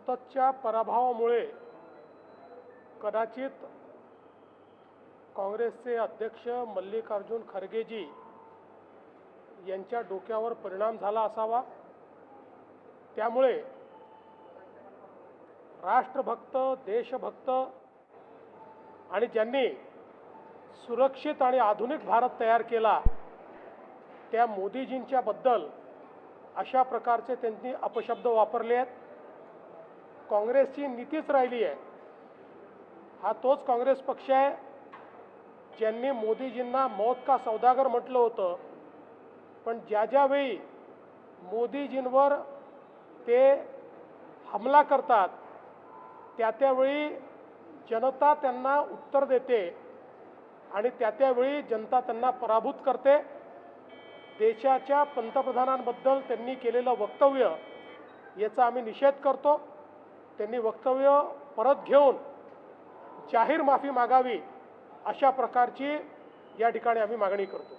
सततच्या पराभवामुळे कदाचित काँग्रेसचे अध्यक्ष मल्लिकार्जुन खरगेजी यांच्या डोक्यावर परिणाम झाला असावा। त्यामुळे राष्ट्रभक्त, देशभक्त आणि ज्यांनी सुरक्षित आणि आधुनिक भारत तयार केला त्या मोदीजींच्या बद्दल अशा प्रकारचे त्यांनी अपशब्द वापरले आहेत। काँग्रेसची नीतीच राहिली आहे। हा तोच काँग्रेस पक्ष आहे ज्यांनी मोदीजींना मौत का सौदागर म्हटलं होतं, पण ज्यावेळी मोदीजींवर ते हमला करतात त्यावेळी जनता त्यांना उत्तर देते आणि त्यावेळी जनता त्यांना पराभूत करते। देशाच्या पंतप्रधानांबद्दल त्यांनी केलेलं वक्तव्य याचा आम्ही निषेध करतो। त्यांनी वक्तव्य परत घेऊन जाहीर माफी मागावी अशा प्रकारची या ठिकाणी आम्ही मागणी करतो।